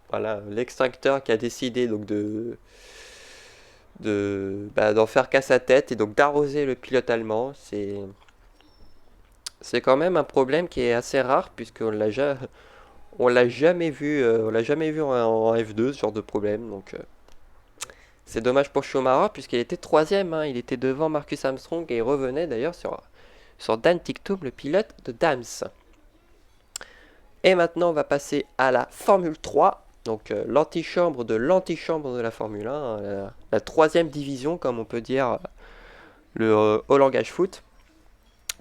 voilà, l'extincteur qui a décidé donc d'en faire qu'à sa tête et donc d'arroser le pilote allemand. C'est quand même un problème qui est assez rare puisqu'on l'a jamais vu en F2 ce genre de problème. Donc c'est dommage pour Schumacher puisqu'il était troisième, hein, il était devant Marcus Armstrong et il revenait d'ailleurs sur Dan Ticktum, le pilote de Dams. Et maintenant on va passer à la Formule 3. Donc l'antichambre de la Formule 1, hein, la troisième division comme on peut dire au langage foot,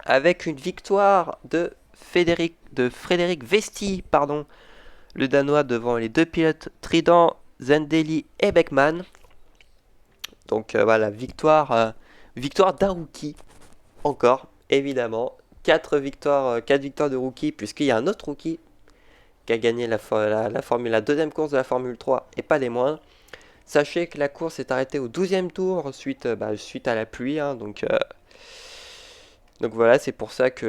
avec une victoire de Frédéric Vesti, pardon, le Danois devant les deux pilotes Trident, Zendeli et Beckman. Donc voilà, victoire d'un rookie, encore, évidemment. 4 victoires de rookie, puisqu'il y a un autre rookie qui a gagné la deuxième course de la Formule 3, et pas des moindres. Sachez que la course est arrêtée au 12e tour suite à la pluie, hein, donc voilà, c'est pour ça que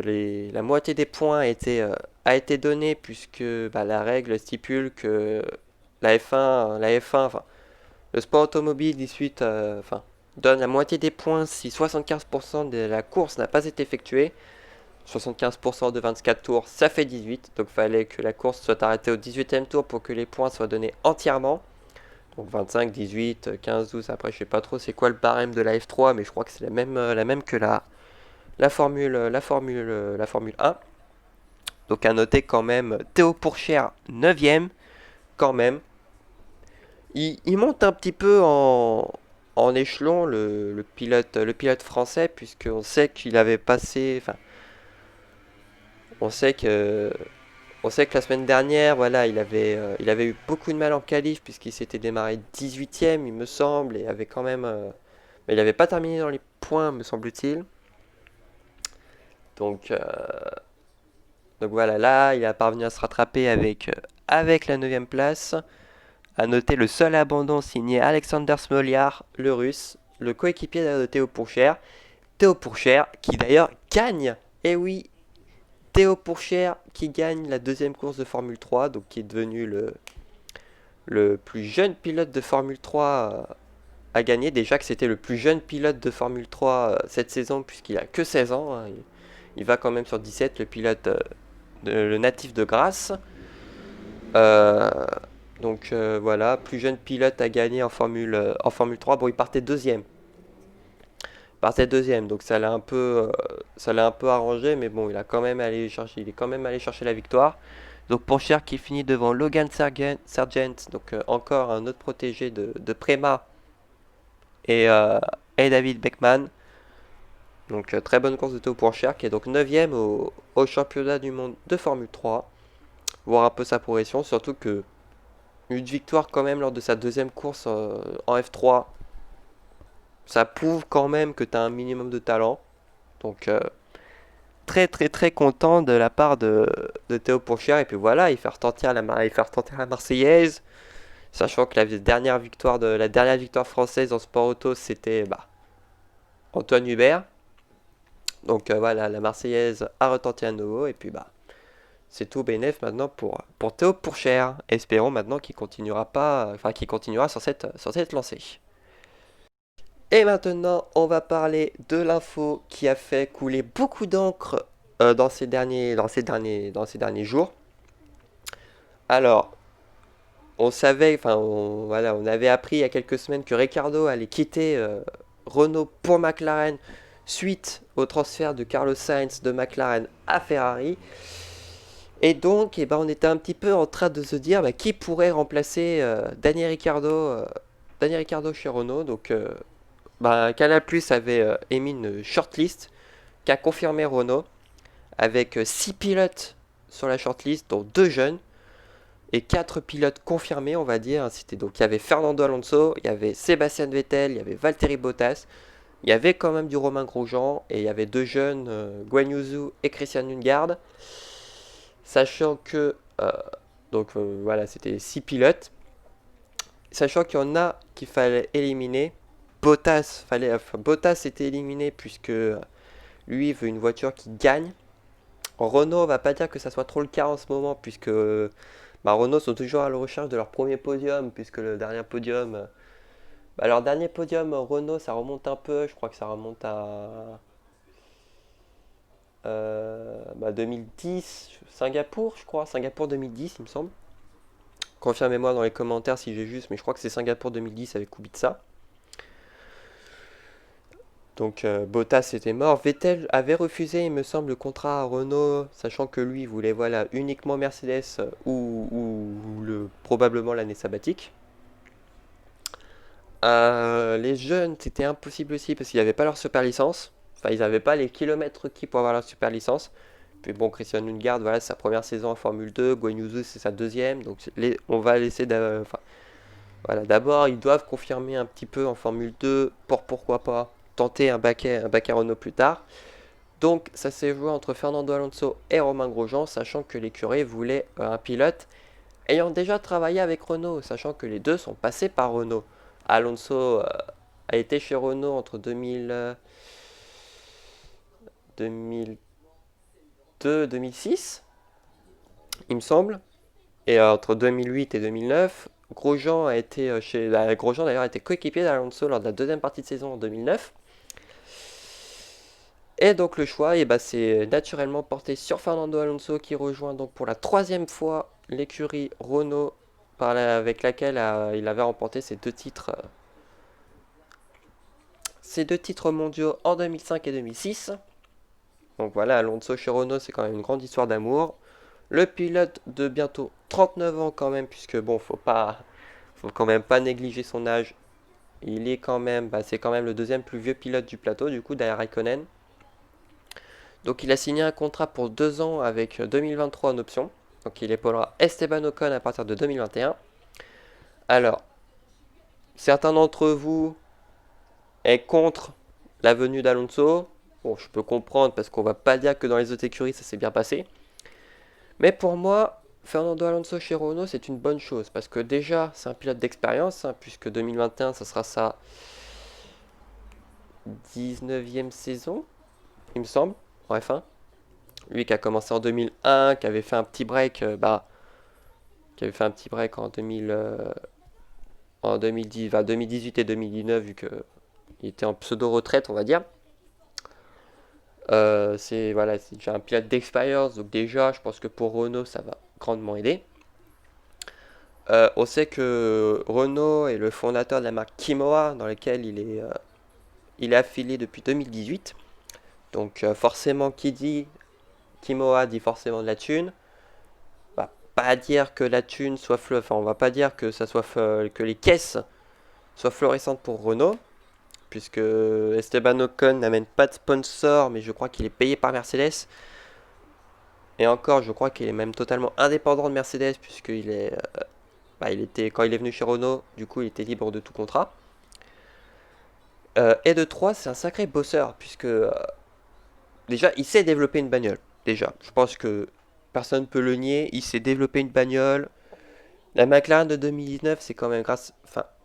la moitié des points a été donnée, puisque la règle stipule que enfin, le sport automobile donne la moitié des points si 75% de la course n'a pas été effectuée. 75% de 24 tours, ça fait 18. Donc il fallait que la course soit arrêtée au 18e tour pour que les points soient donnés entièrement. Donc 25, 18, 15, 12, après je sais pas trop c'est quoi le barème de la F3, mais je crois que c'est la même que la Formule 1. Donc à noter quand même Théo Pourchaire 9ème, quand même. Il monte un petit peu en échelon le pilote français, puisqu'on sait qu'il avait passé. Enfin, on sait que, on sait que la semaine dernière, voilà, il avait eu beaucoup de mal en qualif, puisqu'il s'était démarré 18ème, il me semble, et avait quand même. Mais il n'avait pas terminé dans les points, me semble-t-il. Donc, voilà, là, il a parvenu à se rattraper avec la 9ème place. À noter le seul abandon signé Alexander Smolyar, le russe, le coéquipier de Théo Pourchaire. Théo Pourchaire qui d'ailleurs gagne. Et oui, Théo Pourchaire qui gagne la deuxième course de Formule 3, donc qui est devenu le plus jeune pilote de Formule 3 à gagner. Déjà que c'était le plus jeune pilote de Formule 3 cette saison, puisqu'il a que 16 ans. Hein. Il va quand même sur 17, le pilote, le natif de Grasse. Donc voilà, plus jeune pilote à gagner en Formule 3. Bon, il partait deuxième. Donc ça l'a un peu arrangé, mais bon, il est quand même allé chercher la victoire. Donc Pourchaire qui finit devant Logan Sargent, donc encore un autre protégé de Prema et David Beckman. Donc très bonne course de Théo Pourchaire qui est donc 9ème au championnat du monde de Formule 3. Voir un peu sa progression, surtout que une victoire quand même lors de sa deuxième course en F3. Ça prouve quand même que tu as un minimum de talent. Donc très très très content de la part de Théo Pourchaire. Et puis voilà, il fait retenter la Marseillaise. Sachant que la dernière victoire française en sport auto, c'était Antoine Hubert. Donc voilà, la Marseillaise a retenti à nouveau. Et puis c'est tout bénef maintenant pour Théo Pourchaire. Espérons maintenant qu'il continuera pas, enfin qu'il continuera sur cette lancée. Et maintenant, on va parler de l'info qui a fait couler beaucoup d'encre dans ces derniers jours. Alors, voilà, on avait appris il y a quelques semaines que Ricardo allait quitter Renault pour McLaren suite au transfert de Carlos Sainz de McLaren à Ferrari. Et donc, on était un petit peu en train de se dire qui pourrait remplacer Daniel Ricciardo chez Renault. Donc, Canal Plus avait émis une shortlist qu'a confirmé Renault avec 6 pilotes sur la shortlist, dont 2 jeunes et 4 pilotes confirmés, on va dire. Donc il y avait Fernando Alonso, il y avait Sébastien Vettel, il y avait Valtteri Bottas, il y avait quand même du Romain Grosjean et il y avait 2 jeunes, Guan Yuzu et Christian Lundgaard. Sachant que voilà, c'était 6 pilotes. Sachant qu'il y en a qu'il fallait éliminer. Bottas était éliminé puisque lui veut une voiture qui gagne. Renault, on va pas dire que ça soit trop le cas en ce moment, puisque Renault sont toujours à la recherche de leur premier podium, puisque le dernier podium, leur dernier podium Renault, ça remonte un peu, je crois que ça remonte à 2010, Singapour, je crois, Singapour 2010, il me semble. Confirmez-moi dans les commentaires si j'ai juste, mais je crois que c'est Singapour 2010 avec Kubica. Donc Bottas était mort. Vettel avait refusé, il me semble, le contrat à Renault, sachant que lui voulait voilà, uniquement Mercedes probablement l'année sabbatique. Les jeunes, c'était impossible aussi parce qu'ils n'avaient pas leur super licence. Enfin, ils n'avaient pas les kilomètres requis pour avoir leur super licence. Puis bon, Christian Lundgaard, voilà, c'est sa première saison en Formule 2. Guan Yuzu, c'est sa deuxième. Donc on va laisser. Voilà, d'abord, ils doivent confirmer un petit peu en Formule 2 pour pourquoi pas tenter un baquet Renault plus tard. Donc ça s'est joué entre Fernando Alonso et Romain Grosjean, sachant que l'écurie voulait un pilote ayant déjà travaillé avec Renault, sachant que les deux sont passés par Renault. Alonso a été chez Renault entre 2002-2006, il me semble, et entre 2008 et 2009. Grosjean d'ailleurs a été coéquipier d'Alonso lors de la deuxième partie de saison en 2009. Et donc le choix, c'est naturellement porté sur Fernando Alonso qui rejoint donc pour la troisième fois l'écurie Renault avec laquelle il avait remporté ses deux titres mondiaux en 2005 et 2006. Donc voilà, Alonso chez Renault, c'est quand même une grande histoire d'amour. Le pilote de bientôt 39 ans quand même, puisque bon, faut quand même pas négliger son âge. Il est quand même, c'est quand même le deuxième plus vieux pilote du plateau, du coup, derrière Raikkonen. Donc il a signé un contrat pour 2 ans avec 2023 en option. Donc il épaulera Esteban Ocon à partir de 2021. Alors, certains d'entre vous est contre la venue d'Alonso. Bon, je peux comprendre parce qu'on va pas dire que dans les autres écuries ça s'est bien passé. Mais pour moi, Fernando Alonso chez Renault, c'est une bonne chose. Parce que déjà, c'est un pilote d'expérience, puisque 2021, ça sera sa 19e saison, il me semble, en F1. Lui qui a commencé en 2001, qui avait fait un petit break, qui avait fait un petit break en 2018 et 2019, vu qu'il était en pseudo-retraite, on va dire. C'est déjà un pilote d'expérience, donc déjà, je pense que pour Renault, ça va grandement aider. On sait que Renault est le fondateur de la marque Kimoa, dans laquelle il est affilié depuis 2018. Donc forcément, qui dit Kimoa dit forcément de la thune. On va pas dire que la thune soit on va pas dire que ça soit que les caisses soient florissantes pour Renault, puisque Esteban Ocon n'amène pas de sponsor, mais je crois qu'il est payé par Mercedes. Et encore, je crois qu'il est même totalement indépendant de Mercedes, puisqu'il est quand il est venu chez Renault, du coup il était libre de tout contrat. Et de 3, c'est un sacré bosseur, puisque déjà il sait développer une bagnole. Déjà, je pense que personne ne peut le nier, il sait développer une bagnole. La McLaren de 2019, c'est quand même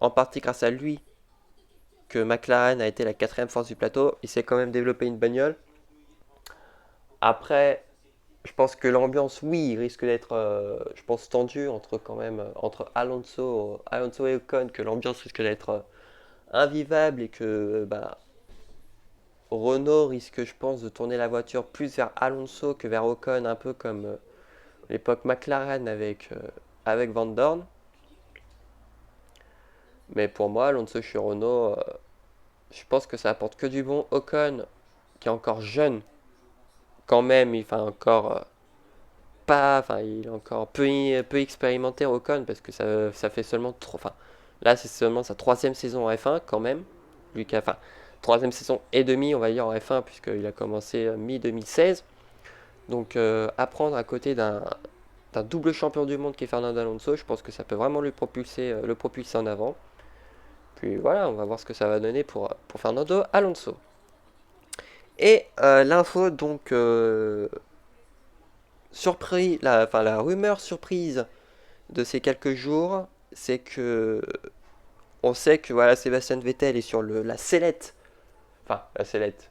en partie grâce à lui que McLaren a été la quatrième force du plateau. Il sait quand même développer une bagnole. Après, je pense que l'ambiance, oui, il risque d'être, je pense, tendue entre Alonso et Ocon, que l'ambiance risque d'être invivable et que Renault risque, je pense, de tourner la voiture plus vers Alonso que vers Ocon, un peu comme l'époque McLaren avec Van Dorn. Mais pour moi, Alonso chez Renault, je pense que ça apporte que du bon. Ocon, qui est encore jeune, quand même, il est encore peu expérimenté Ocon parce que ça fait seulement trop. Enfin, là, c'est seulement sa troisième saison en F1 quand même. Lui qui a, enfin, troisième saison et demi, on va dire en F1 puisqu'il a commencé mi-2016. Donc, apprendre à côté d'un double champion du monde qui est Fernando Alonso, je pense que ça peut vraiment le propulser en avant. Puis voilà, on va voir ce que ça va donner pour Fernando Alonso. Et l'info donc la rumeur surprise de ces quelques jours, c'est que on sait que voilà Sébastien Vettel est sur la sellette, la sellette,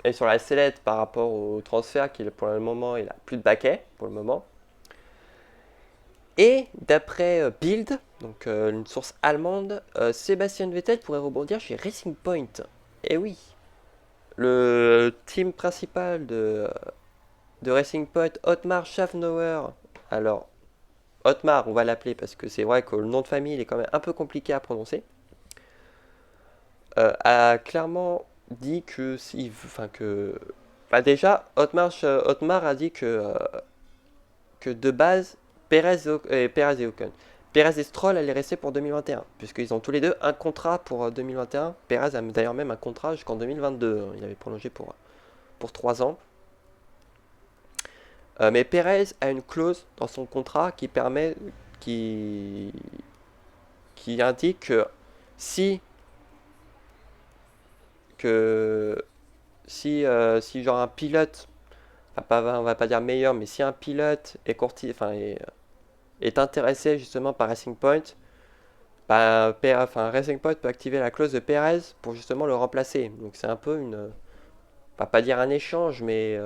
est sur la sellette par rapport au transfert qu'il pour le moment il a plus de baquet pour le moment. Et d'après Bild, donc une source allemande, Sébastien Vettel pourrait rebondir chez Racing Point. Et oui, le team principal de Racing Point, Otmar Schaffnauer. Alors, Otmar, on va l'appeler parce que c'est vrai que le nom de famille il est quand même un peu compliqué à prononcer. A clairement dit que déjà Otmar a dit que de base Perez et Ocon. Perez et Stroll allaient rester pour 2021 puisqu'ils ont tous les deux un contrat pour 2021. Perez a d'ailleurs même un contrat jusqu'en 2022. Il avait prolongé pour 3 ans. Mais Perez a une clause dans son contrat qui indique que si que si genre un pilote, on va pas dire meilleur, mais si un pilote est intéressé justement par Racing Point, Racing Point peut activer la clause de Perez pour justement le remplacer. Donc c'est un peu pas dire un échange, mais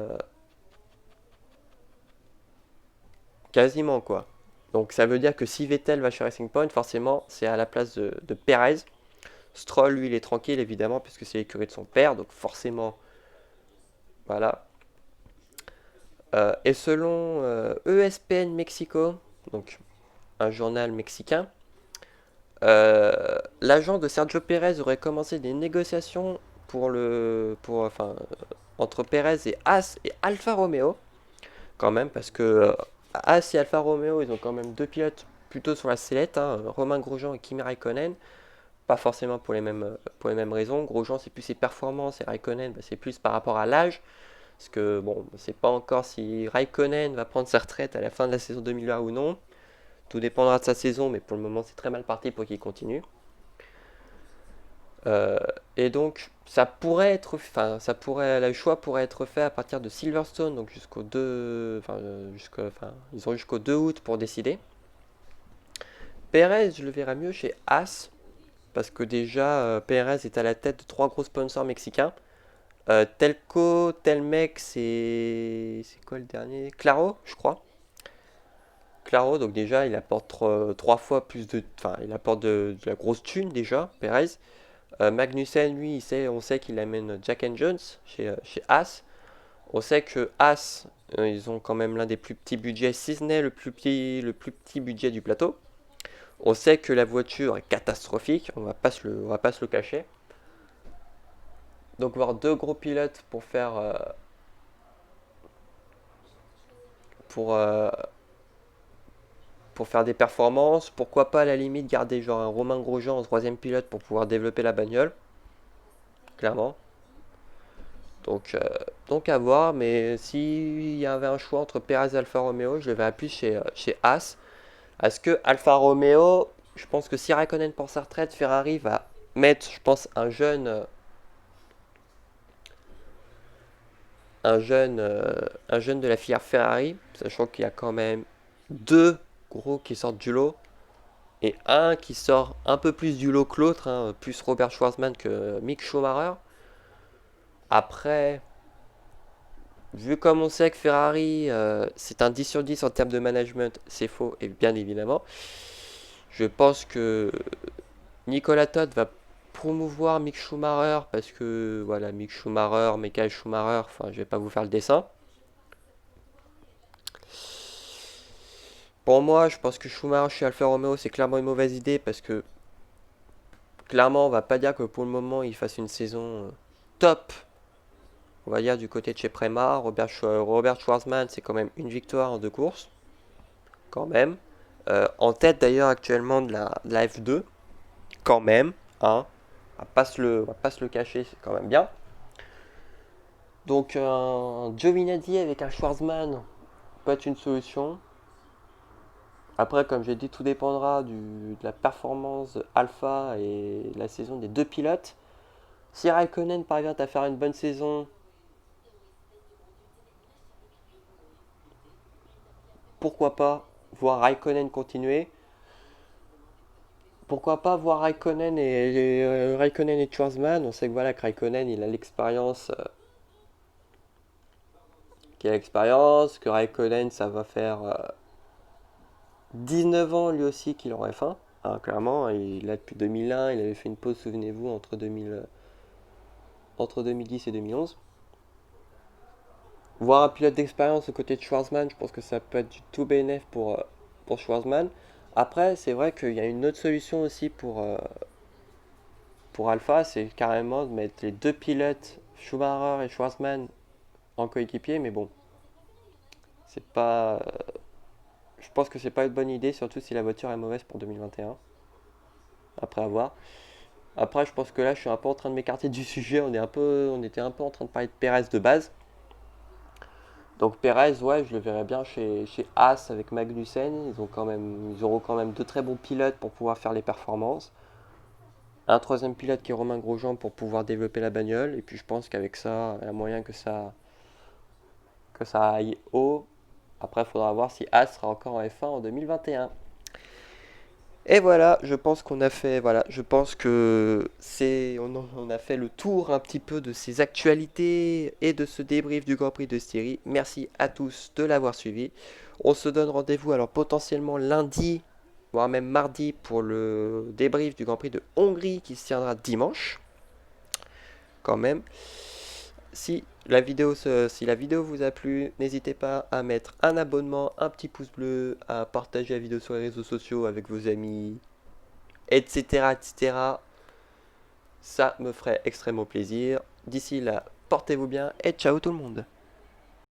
quasiment quoi. Donc ça veut dire que si Vettel va chez Racing Point, forcément c'est à la place de Perez. Stroll, lui, il est tranquille évidemment puisque c'est l'écurie de son père, donc forcément, voilà. Et selon ESPN Mexico, donc un journal mexicain, l'agent de Sergio Pérez aurait commencé des négociations entre Pérez et Haas et Alfa Romeo, quand même, parce que Haas et Alfa Romeo, ils ont quand même deux pilotes plutôt sur la sellette, hein, Romain Grosjean et Kimi Raikkonen. Pas forcément pour les mêmes raisons. Grosjean, c'est plus ses performances et Raikkonen, c'est plus par rapport à l'âge. Parce que, bon, on ne sait pas encore si Raikkonen va prendre sa retraite à la fin de la saison 2020 ou non. Tout dépendra de sa saison, mais pour le moment, c'est très mal parti pour qu'il continue. Et donc, le choix pourrait être fait à partir de Silverstone, donc ils ont jusqu'au 2 août pour décider. Perez, je le verrai mieux chez Haas, parce que déjà, Perez est à la tête de 3 gros sponsors mexicains. Telmex et c'est quoi le dernier? Claro, je crois. Claro, donc déjà, il apporte 3 fois plus il apporte de la grosse thune déjà, Perez. Magnussen, lui, on sait qu'il amène Jack and Jones chez Haas. On sait que Haas, ils ont quand même l'un des plus petits budgets, si ce n'est le plus petit budget du plateau. On sait que la voiture est catastrophique, on va pas se le cacher. Donc voir deux gros pilotes pour, euh, pour faire des performances, pourquoi pas à la limite garder genre un Romain Grosjean en troisième pilote pour pouvoir développer la bagnole, clairement. Donc, à voir, mais s'il y avait un choix entre Perez et Alfa Romeo, je le verrais plus chez Haas. Est-ce que Alfa Romeo, je pense que si Raikkonen prend sa retraite, Ferrari va mettre, je pense, un jeune de la filière Ferrari, sachant qu'il y a quand même deux gros qui sortent du lot et un qui sort un peu plus du lot que l'autre, hein, plus Robert Schwarzman que Mick Schumacher. Après, vu comme on sait que Ferrari, c'est un 10 sur 10 en termes de management, c'est faux, et bien évidemment. Je pense que Nicolas Todt va promouvoir Mick Schumacher parce que, voilà, Mick Schumacher, Michael Schumacher, enfin, je vais pas vous faire le dessin. Pour moi, je pense que Schumacher chez Alfa Romeo, c'est clairement une mauvaise idée parce que, clairement, on va pas dire que pour le moment, il fasse une saison top. On va dire du côté de chez Prema, Robert Schwarzman, c'est quand même une victoire en deux courses, quand même. En tête d'ailleurs actuellement de la F2, quand même, hein. On va pas se le cacher, c'est quand même bien. Donc un Giovinazzi avec un Schwarzman peut être une solution. Après, comme j'ai dit, tout dépendra de la performance Alpha et la saison des deux pilotes. Si Raikkonen parvient à faire une bonne saison, pourquoi pas voir Raikkonen continuer. Pourquoi pas voir Raikkonen et Schwarzman. On sait que voilà que Raikkonen il a l'expérience, que Raikkonen ça va faire 19 ans lui aussi qu'il en F1. Hein, clairement, il a depuis 2001, il avait fait une pause, souvenez-vous, entre 2010 et 2011. Voir un pilote d'expérience aux côtés de Schwarzman, je pense que ça peut être du tout bénéf pour Schwarzman. Après, c'est vrai qu'il y a une autre solution aussi pour Alpha, c'est carrément de mettre les deux pilotes, Schumacher et Schwarzman, en coéquipier, mais bon, c'est pas. Je pense que c'est pas une bonne idée, surtout si la voiture est mauvaise pour 2021. Après avoir. Après, je pense que là, je suis un peu en train de m'écarter du sujet. On était un peu en train de parler de Perez de base. Donc Perez, ouais, je le verrais bien chez Haas avec Magnussen. Ils auront quand même deux très bons pilotes pour pouvoir faire les performances. Un troisième pilote qui est Romain Grosjean pour pouvoir développer la bagnole. Et puis je pense qu'avec ça, il y a moyen que ça aille haut. Après, il faudra voir si Haas sera encore en F1 en 2021. Et voilà, je pense qu'on a fait, voilà, je pense que on a fait le tour un petit peu de ces actualités et de ce débrief du Grand Prix de Styrie. Merci à tous de l'avoir suivi. On se donne rendez-vous alors potentiellement lundi, voire même mardi pour le débrief du Grand Prix de Hongrie qui se tiendra dimanche, quand même. Si la vidéo vous a plu, n'hésitez pas à mettre un abonnement, un petit pouce bleu, à partager la vidéo sur les réseaux sociaux avec vos amis, etc., etc. Ça me ferait extrêmement plaisir. D'ici là, portez-vous bien et ciao tout le monde.